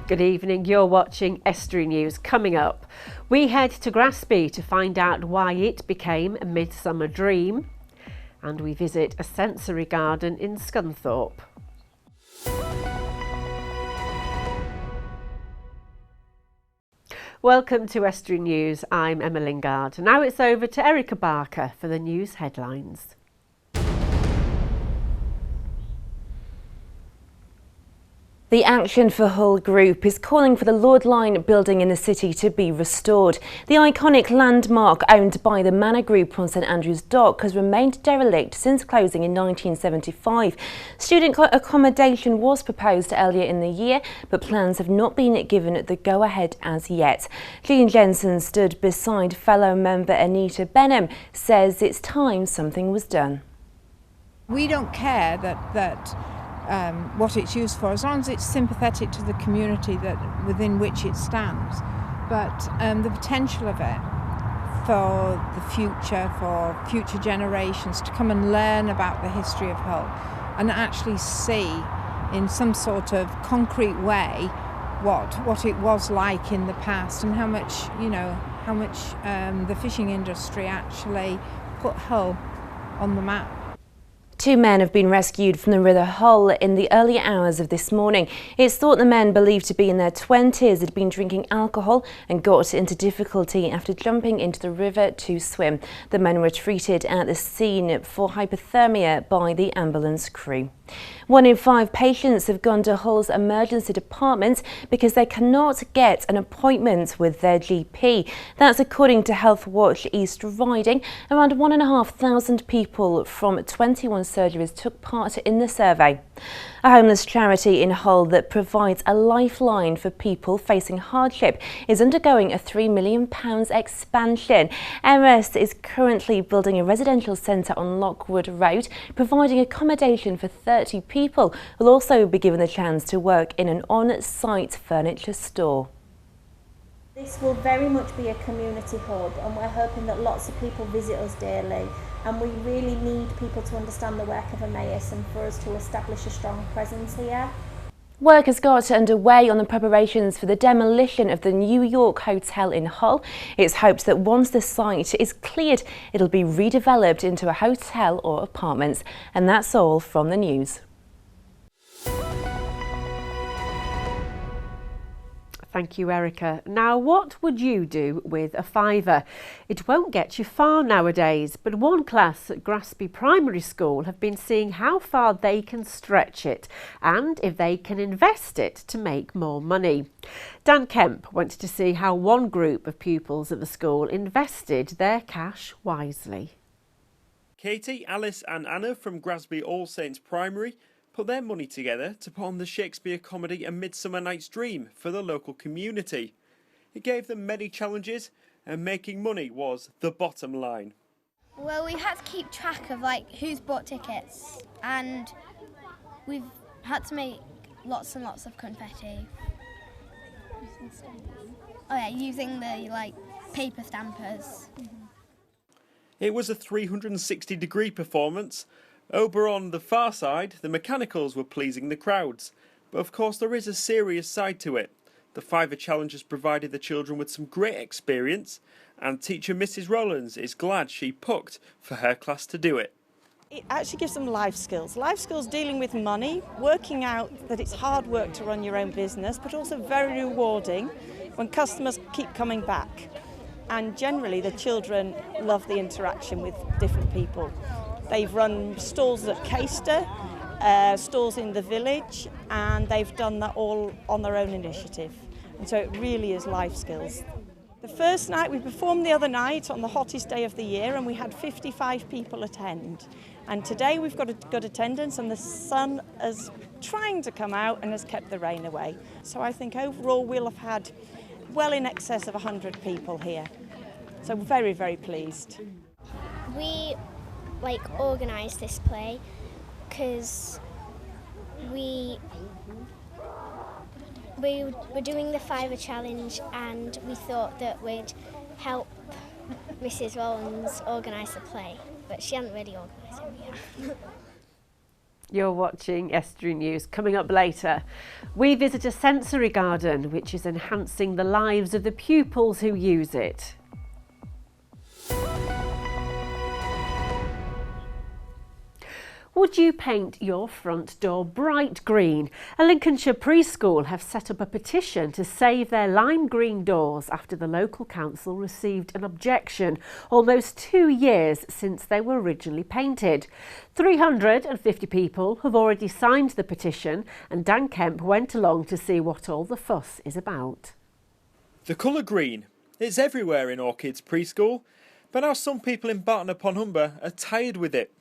Good evening, you're watching Estuary News. Coming up, we head to Graspie to find out why it became a midsummer dream, and we visit a sensory garden in Scunthorpe. Welcome to Estuary News, I'm Emma Lingard. Now it's over to Erica Barker for the news headlines. The Action for Hull group is calling for the Lord Line building in the city to be restored. The iconic landmark owned by the Manor Group on St Andrew's Dock has remained derelict since closing in 1975. Student accommodation was proposed earlier in the year, but plans have not been given the go-ahead as yet. Jean Jensen stood beside fellow member Anita Benham, says it's time something was done. We don't care what it's used for, as long as it's sympathetic to the community within which it stands. But the potential of it for the future, for future generations to come and learn about the history of Hull and actually see in some sort of concrete way what it was like in the past and how much the fishing industry actually put Hull on the map. Two men have been rescued from the River Hull in the early hours of this morning. It's thought the men, believed to be in their 20s, had been drinking alcohol and got into difficulty after jumping into the river to swim. The men were treated at the scene for hypothermia by the ambulance crew. 1 in 5 patients have gone to Hull's emergency department because they cannot get an appointment with their GP. That's according to Health Watch East Riding. Around 1,500 people from 21 surgeries took part in the survey. A homeless charity in Hull that provides a lifeline for people facing hardship is undergoing a £3 million expansion. MS is currently building a residential centre on Lockwood Road, providing accommodation for 30 people who will also be given the chance to work in an on-site furniture store. This will very much be a community hub, and we're hoping that lots of people visit us daily, and we really need people to understand the work of Emmaus and for us to establish a strong presence here. Work has got underway on the preparations for the demolition of the New York Hotel in Hull. It's hoped that once the site is cleared, it'll be redeveloped into a hotel or apartments. And that's all from the news. Thank you, Erica. Now, what would you do with a £5? It won't get you far nowadays, but one class at Graspie Primary School have been seeing how far they can stretch it and if they can invest it to make more money. Dan Kemp went to see how one group of pupils at the school invested their cash wisely. Katie, Alice and Anna from Graspie All Saints Primary put their money together to put on the Shakespeare comedy A Midsummer Night's Dream for the local community. It gave them many challenges, and making money was the bottom line. Well, we've had to keep track of who's bought tickets, and we've had to make lots and lots of confetti. Oh yeah, using the paper stampers. It was a 360-degree performance. Over on the far side, the mechanicals were pleasing the crowds. But of course there is a serious side to it. The £5 challenge has provided the children with some great experience, and teacher Mrs Rowlands is glad she booked for her class to do it. It actually gives them life skills dealing with money, working out that it's hard work to run your own business, but also very rewarding when customers keep coming back. And generally the children love the interaction with different people. They've run stalls at Caister, stalls in the village, and they've done that all on their own initiative. And so it really is life skills. The first night, we performed the other night on the hottest day of the year, and we had 55 people attend. And today we've got a good attendance, and the sun is trying to come out and has kept the rain away. So I think overall we'll have had well in excess of 100 people here. So we're very, very pleased. We organised this play because we were doing the £5 challenge, and we thought that we'd help Mrs Rowlands organise the play, but she hadn't really organised it yet. You're watching Estuary News. Coming up later, we visit a sensory garden which is enhancing the lives of the pupils who use it. Would you paint your front door bright green? A Lincolnshire preschool have set up a petition to save their lime green doors after the local council received an objection almost 2 years since they were originally painted. 350 people have already signed the petition, and Dan Kemp went along to see what all the fuss is about. The colour green, it's everywhere in Orchid's preschool, but now some people in Barton-upon-Humber are tired with it.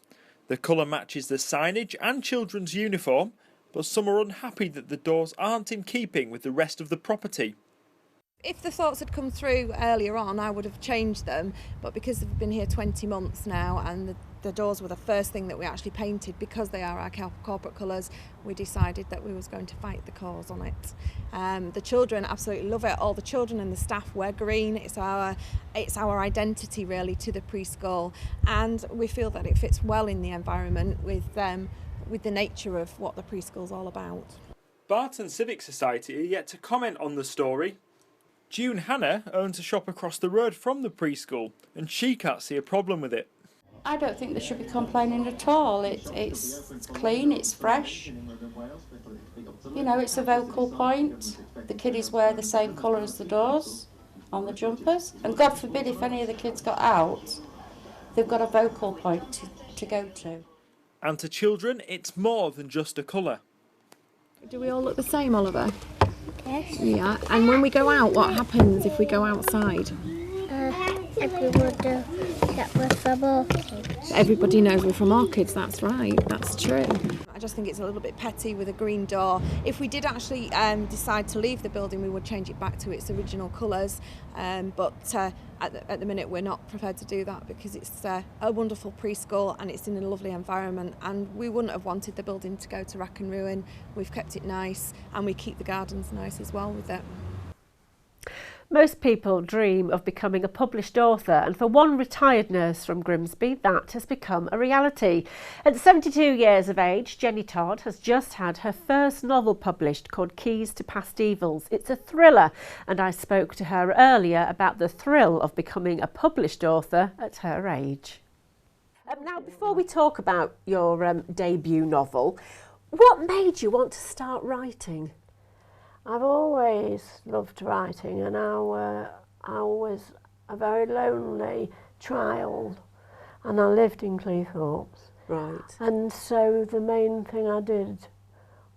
The colour matches the signage and children's uniform, but some are unhappy that the doors aren't in keeping with the rest of the property. If the thoughts had come through earlier on, I would have changed them, but because they've been here 20 months now and the doors were the first thing that we actually painted, because they are our corporate colours, we decided that we was going to fight the cause on it. The children absolutely love it. All the children and the staff wear green. It's our identity really to the preschool, and we feel that it fits well in the environment with the nature of what the preschool's all about. Barton Civic Society are yet to comment on the story. June Hannah owns a shop across the road from the preschool, and she can't see a problem with it. I don't think they should be complaining at all. It's clean, it's fresh. You know, it's a vocal point. The kiddies wear the same colour as the doors on the jumpers. And God forbid if any of the kids got out, they've got a vocal point to go to. And to children, it's more than just a colour. Do we all look the same, Oliver? Yes. Yeah. And when we go out, what happens if we go outside? Everyone knows that we're from Orchids. Everybody knows we're from Orchids, that's right, that's true. I just think it's a little bit petty with a green door. If we did actually decide to leave the building, we would change it back to its original colours, but at the minute we're not prepared to do that because it's a wonderful preschool and it's in a lovely environment, and we wouldn't have wanted the building to go to rack and ruin. We've kept it nice and we keep the gardens nice as well with it. Most people dream of becoming a published author, and for one retired nurse from Grimsby, that has become a reality. At 72 years of age, Jenny Todd has just had her first novel published called Keys to Past Evils. It's a thriller, and I spoke to her earlier about the thrill of becoming a published author at her age. Now, before we talk about your debut novel, what made you want to start writing? I've always loved writing, and I was a very lonely child, and I lived in Cleethorpes. Right. And so the main thing I did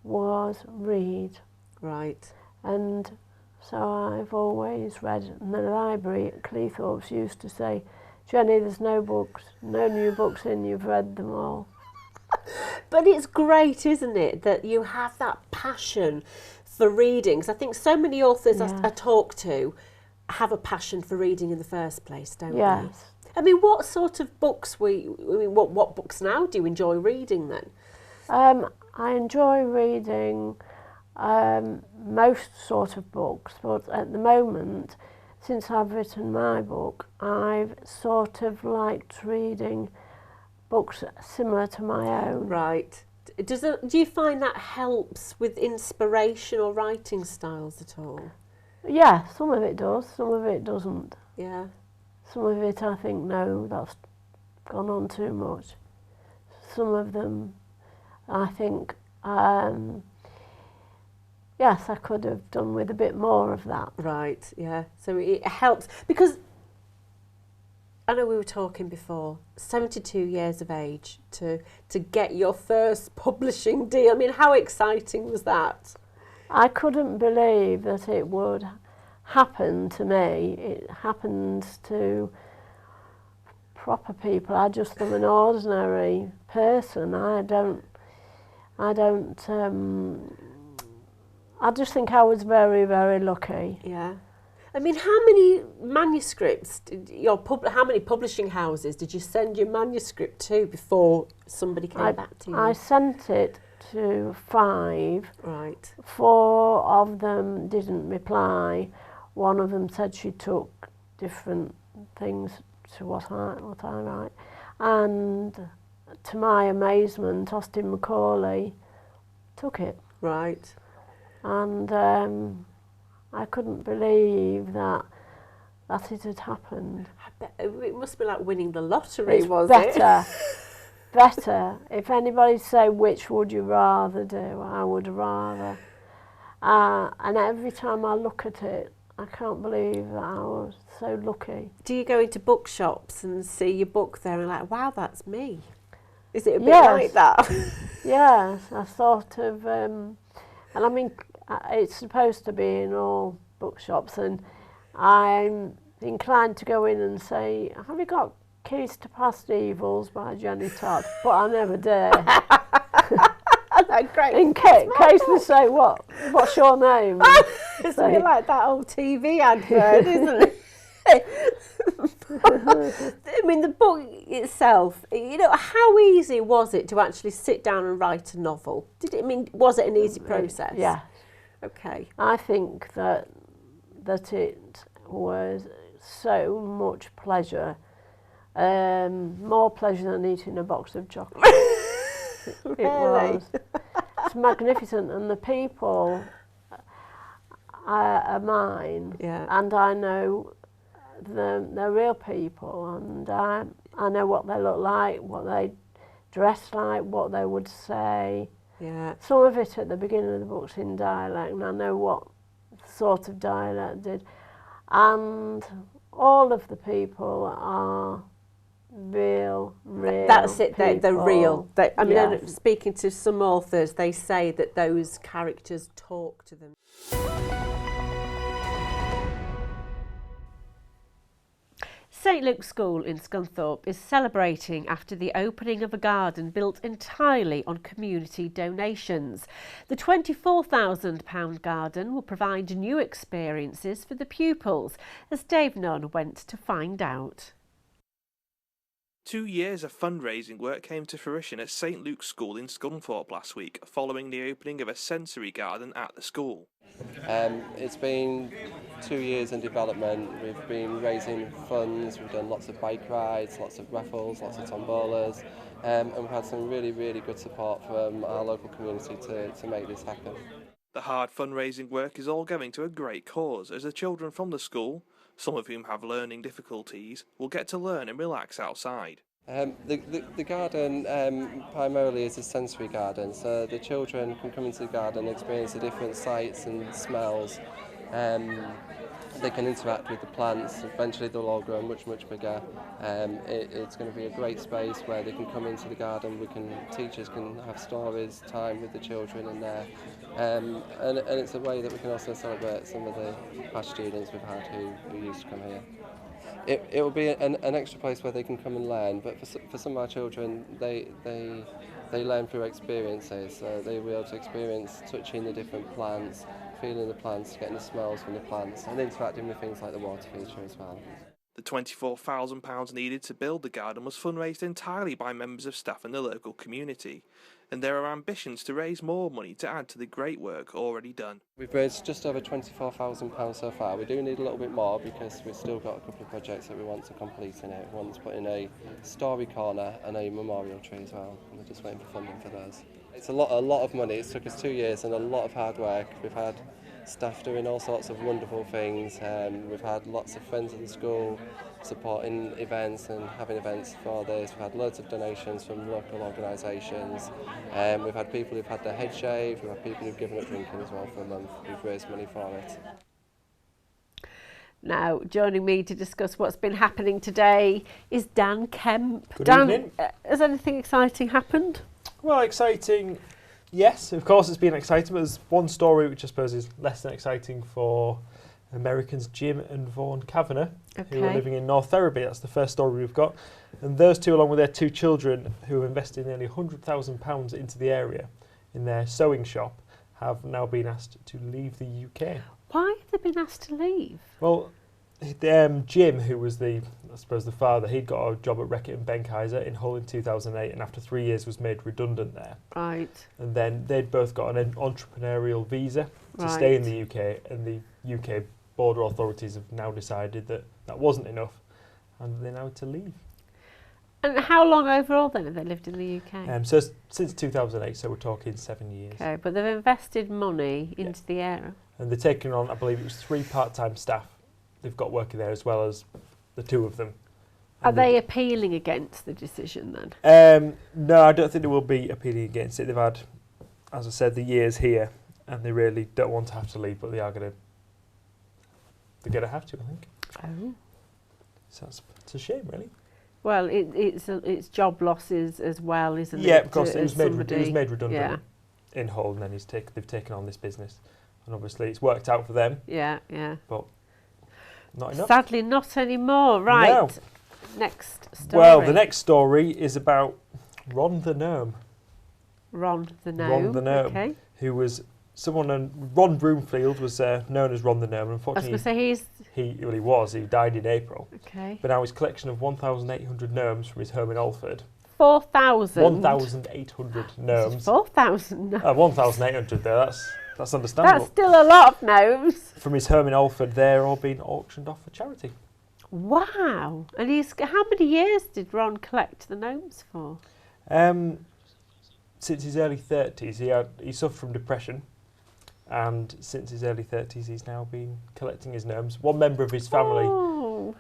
was read. Right. And so I've always read. And the library at Cleethorpes used to say, "Jenny, there's no books, no new books in, you've read them all." But it's great, isn't it, that you have that passion for reading? Because I think so many authors I talk to have a passion for reading in the first place, don't they? Yes. I mean, what sort of books what books now do you enjoy reading then? I enjoy reading most sort of books, but at the moment, since I've written my book, I've sort of liked reading books similar to my own. Right. Do you find that helps with inspiration or writing styles at all? Yeah, some of it does, some of it doesn't. Yeah. Some of it I think, no, that's gone on too much. Some of them I think, yes, I could have done with a bit more of that. Right, yeah. So it helps, because I know we were talking before, 72 years of age to get your first publishing deal. I mean, how exciting was that? I couldn't believe that it would happen to me. It happens to proper people. I just am an ordinary person. I just think I was very, very lucky. Yeah. I mean, how many manuscripts, how many publishing houses did you send your manuscript to before somebody came back to you? I sent it to 5. Right. 4 of them didn't reply. One of them said she took different things to what I write. And to my amazement, Austin Macaulay took it. Right. And I couldn't believe that it had happened. I bet it must be like winning the lottery, It's was better, better. If anybody say which would you rather do, I would rather. And every time I look at it, I can't believe that I was so lucky. Do you go into bookshops and see your book there and like, wow, that's me? Is it a bit Yes. like that? Yes, I sort of, and I mean, it's supposed to be in all bookshops, and I'm inclined to go in and say, have you got Keys to Past Evils by Jenny Todd? But I never dare. That's great. In case they say, what's your name? It's a bit like that old TV advert, isn't it? I mean, the book itself, you know, how easy was it to actually sit down and write a novel? Was it an easy process? Yeah. Okay. I think that it was so much pleasure, more pleasure than eating a box of chocolate. It was. It's magnificent, and the people are mine, and I know they're real people, and I know what they look like, what they dress like, what they would say. Yeah. Some of it at the beginning of the book's in dialect, and I know what sort of dialect did. And all of the people are real That's it, they're real. I mean, Yes. speaking to some authors, they say that those characters talk to them. St Luke's School in Scunthorpe is celebrating after the opening of a garden built entirely on community donations. The £24,000 garden will provide new experiences for the pupils, as Dave Nunn went to find out. 2 years of fundraising work came to fruition at St Luke's School in Scunthorpe last week, following the opening of a sensory garden at the school. It's been 2 years in development. We've been raising funds, we've done lots of bike rides, lots of raffles, lots of tombolas, and we've had some really, really good support from our local community to make this happen. The hard fundraising work is all going to a great cause, as the children from the school, some of whom have learning difficulties, will get to learn and relax outside. The garden primarily is a sensory garden, so the children can come into the garden and experience the different sights and smells. They can interact with the plants. Eventually they'll all grow much, much bigger. It's going to be a great space where they can come into the garden. Teachers can have stories, time with the children in there, and it's a way that we can also celebrate some of the past students we've had who used to come here. It will be an extra place where they can come and learn, but for some of our children, they learn through experiences. So they will be able to experience touching the different plants, feeling the plants, getting the smells from the plants, and interacting with things like the water feature as well. The £24,000 needed to build the garden was fundraised entirely by members of staff in the local community, and there are ambitions to raise more money to add to the great work already done. We've raised just over £24,000 so far. We do need a little bit more because we've still got a couple of projects that we want to complete in it. We want to put in a story corner and a memorial tree as well, and we're just waiting for funding for those. It's a lot of money. It's took us 2 years and a lot of hard work. We've had staff doing all sorts of wonderful things. We've had lots of friends at the school supporting events and having events for this. We've had loads of donations from local organisations. We've had people who've had their head shaved. We've had people who've given up drinking as well for a month. We've raised money for it. Now, joining me to discuss what's been happening today is Dan Kemp. Good Dan, evening. Has anything exciting happened? Well, exciting, yes, of course it's been exciting, but there's one story which I suppose is less than exciting for Americans Jim and Vaughan Kavanagh, who are living in North Ferriby. That's the first story we've got. And those two, along with their two children, who have invested nearly £100,000 into the area in their sewing shop, have now been asked to leave the UK. Why have they been asked to leave? Well, Jim, who was the father, he'd got a job at Reckitt and Benckiser in Hull in 2008, and after 3 years was made redundant there. Right. And then they'd both got an entrepreneurial visa to stay in the UK, and the UK border authorities have now decided that that wasn't enough, and they now had to leave. And how long overall then have they lived in the UK? So since 2008, so we're talking 7 years. Okay, but they've invested money into the area. And they're taking on, I believe it was 3 part-time staff they've got working there, as well as the 2 of them. Are they appealing against the decision then? No, I don't think they will be appealing against it. They've had, as I said, the years here, and they really don't want to have to leave, but they're going to have to, I think. Oh. So it's a shame, really. Well, it's job losses as well, isn't it? Yeah, because he was made redundant in Hull, and then they've taken on this business, and obviously it's worked out for them. Yeah, yeah. But not enough. Sadly, not anymore. Right. No. Next story. Well, the next story is about Ron the Gnome. Ron the Gnome. Ron the Gnome, okay. Who was someone. Ron Broomfield was known as Ron the Gnome. Unfortunately, I was going to say he died in April. Okay. But now his collection of 1,800 gnomes from his home in Alford. 4,000. 1,800 gnomes. 4,000. 1,800 there. That's understandable. That's still a lot of gnomes. From his home in Alford, they're all being auctioned off for charity. Wow! And how many years did Ron collect the gnomes for? Since his early 30s, he suffered from depression, and since his early 30s, he's now been collecting his gnomes. One member of his family,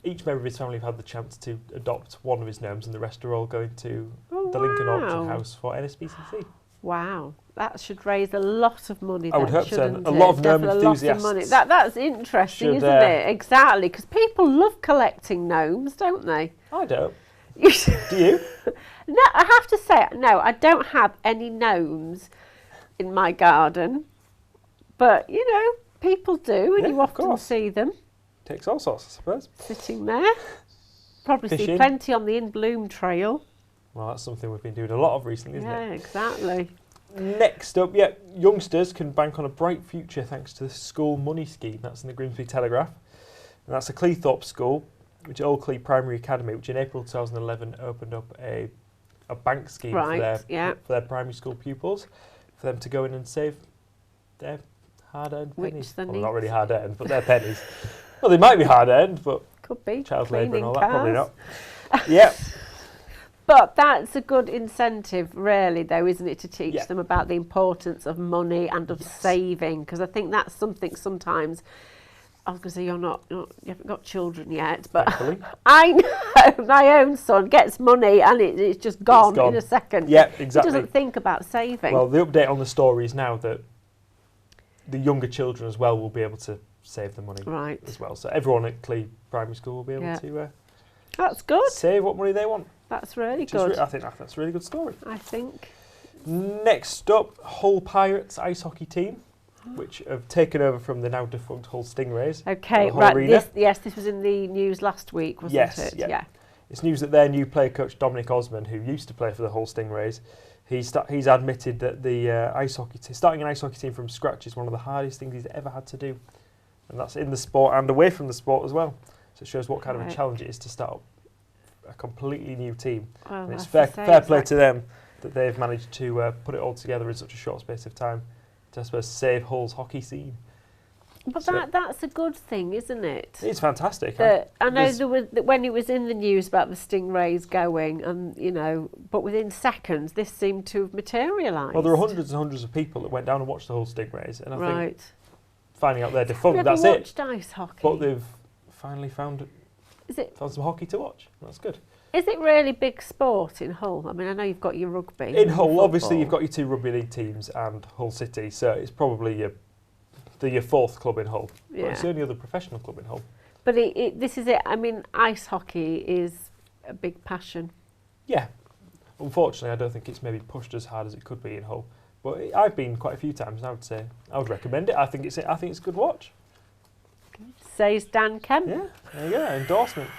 each member of his family have had the chance to adopt one of his gnomes, and the rest are all going to the Lincoln Auction House for NSBCC. Wow, that should raise a lot of money. I would hope so. A lot of gnome enthusiasts. Money. That's interesting, isn't it? Exactly, because people love collecting gnomes, don't they? I don't. Do you? No, I have to say, no, I don't have any gnomes in my garden, but people do, and you often see them. Takes all sorts, I suppose. Sitting there. Probably see plenty on the In Bloom trail. Well, that's something we've been doing a lot of recently, isn't it? Yeah, exactly. Next up, youngsters can bank on a bright future thanks to the school money scheme. That's in the Grimsby Telegraph. And that's a Cleethorpes school, which is Old Clee Primary Academy, which in April 2011 opened up a bank scheme for their primary school pupils, for them to go in and save their hard-earned pennies. Well, not really hard-earned, but their pennies. Well, they might be hard-earned, but could be child labour and all that, cars. probably not. Yeah. But that's a good incentive, really, though, isn't it, to teach them about the importance of money and of saving? Because I think that's something sometimes. I was going to say you haven't got children yet, but I know my own son gets money and it's just gone in a second. Yeah, exactly. He doesn't think about saving. Well, the update on the story is now that the younger children as well will be able to save the money as well. So everyone at Clee Primary School will be able to. That's good. Save what money they want. That's really good. I think that's a really good story. I think. Next up, Hull Pirates ice hockey team, which have taken over from the now defunct Hull Stingrays. Okay, right. This was in the news last week, wasn't it? Yeah. It's news that their new player coach Dominic Osman, who used to play for the Hull Stingrays, he's admitted that the starting an ice hockey team from scratch is one of the hardest things he's ever had to do, and that's in the sport and away from the sport as well. So it shows what kind of a challenge it is to start up a completely new team. Well, and it's fair play to them that they've managed to put it all together in such a short space of time to, I suppose, save Hull's hockey scene. But that's a good thing, isn't it? It's fantastic. I know there was when it was in the news about the Stingrays going, and but within seconds this seemed to have materialised. Well, there are hundreds and hundreds of people that went down and watched the Hull Stingrays, and I think finding out they're defunct, that's it. I've never watched ice hockey. But they've finally found some hockey to watch. That's good. Is it really big sport in Hull? I mean, I know you've got your rugby. In Hull, obviously, you've got your 2 rugby league teams and Hull City, so it's probably your 4th club in Hull. Yeah. But it's the only other professional club in Hull. But this is it. I mean, ice hockey is a big passion. Yeah. Unfortunately, I don't think it's maybe pushed as hard as it could be in Hull. But I've been quite a few times, and I would say I would recommend it. I think it's a good watch. Says Dan Kemp. Yeah, there you go, endorsement.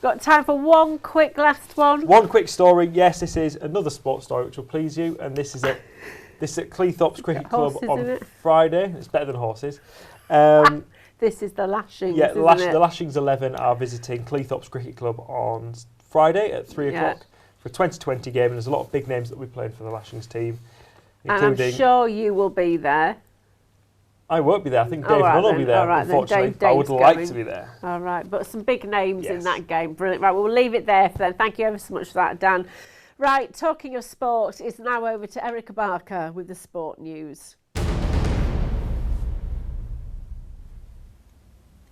Got time for one quick last one. One quick story. Yes, this is another sports story which will please you, and this is at Cleethorpes Cricket Club on Friday. It's better than horses. This is the Lashings. Yeah, the Lashings 11 are visiting Cleethorpes Cricket Club on Friday at 3 o'clock for a 2020 game, and there's a lot of big names that will be playing for the Lashings team, including. And I'm sure you will be there. I won't be there. I think Dave Nunn will be there, unfortunately. But I would like to be there. All right, but some big names in that game. Brilliant. Right, we'll leave it there for then. Thank you ever so much for that, Dan. Right, talking of sport is now over to Erica Barker with the sport news.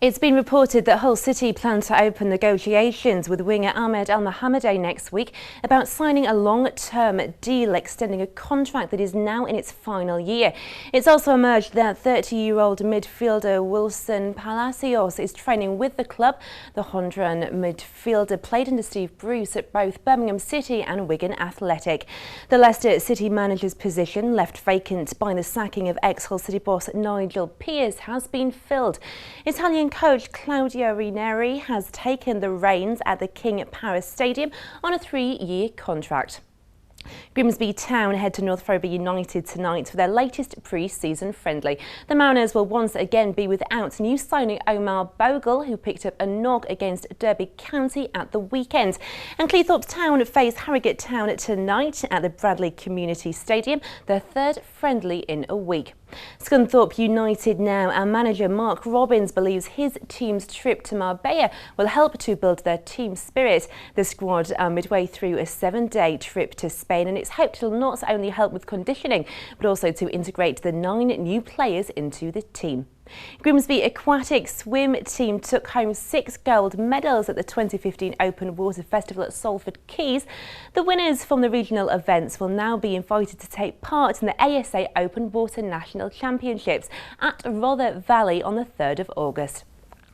It's been reported that Hull City plan to open negotiations with winger Ahmed El Mohammadeh next week about signing a long-term deal extending a contract that is now in its final year. It's also emerged that 30-year-old midfielder Wilson Palacios is training with the club. The Honduran midfielder played under Steve Bruce at both Birmingham City and Wigan Athletic. The Leicester City manager's position, left vacant by the sacking of ex-Hull City boss Nigel Pearce, has been filled. Italian coach Claudio Ranieri has taken the reins at the King Power Stadium on a 3-year contract. Grimsby Town head to North Ferriby United tonight for their latest pre-season friendly. The Mariners will once again be without new signing Omar Bogle, who picked up a knock against Derby County at the weekend. And Cleethorpes Town face Harrogate Town tonight at the Bradley Community Stadium, their third friendly in a week. Scunthorpe United now, and manager Mark Robbins believes his team's trip to Marbella will help to build their team spirit. The squad are midway through a 7-day trip to Spain, and it's hoped it'll not only help with conditioning but also to integrate the 9 new players into the team. Grimsby Aquatic Swim team took home 6 gold medals at the 2015 Open Water Festival at Salford Quays. The winners from the regional events will now be invited to take part in the ASA Open Water National Championships at Rother Valley on the 3rd of August.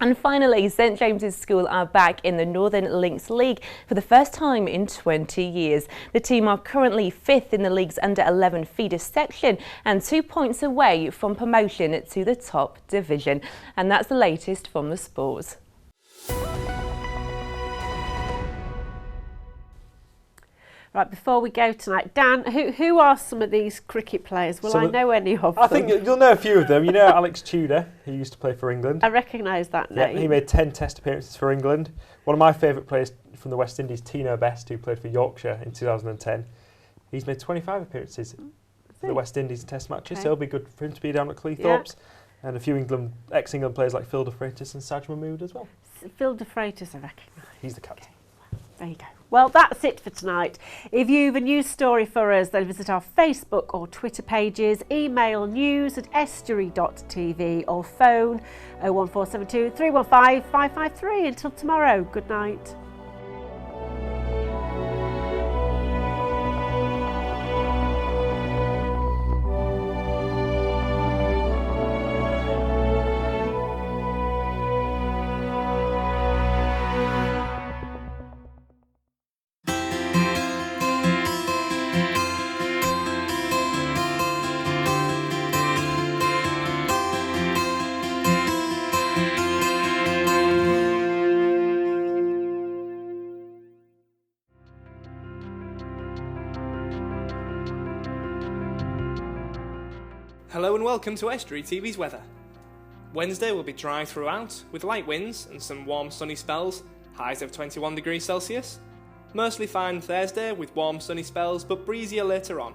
And finally, St James's School are back in the Northern Links League for the first time in 20 years. The team are currently 5th in the league's under-11 feeder section and 2 points away from promotion to the top division. And that's the latest from the sports. Right, before we go tonight, Dan, who are some of these cricket players? Will I know any of them? I think you'll know a few of them. You know Alex Tudor, who used to play for England. I recognise that name. Yeah, he made 10 Test appearances for England. One of my favourite players from the West Indies, Tino Best, who played for Yorkshire in 2010. He's made 25 appearances for the West Indies in Test matches, so it'll be good for him to be down at Cleethorpes. Yeah. And a few ex-England players like Phil de Freitas and Saj Mahmood as well. Phil de Freitas, I recognise. He's the captain. Okay. There you go. Well, that's it for tonight. If you've a news story for us, then visit our Facebook or Twitter pages, email news@estuary.tv or phone 01472 315 553. Until tomorrow, good night. Hello and welcome to Estuary TV's weather. Wednesday will be dry throughout, with light winds and some warm sunny spells, highs of 21 degrees Celsius. Mostly fine Thursday with warm sunny spells but breezier later on.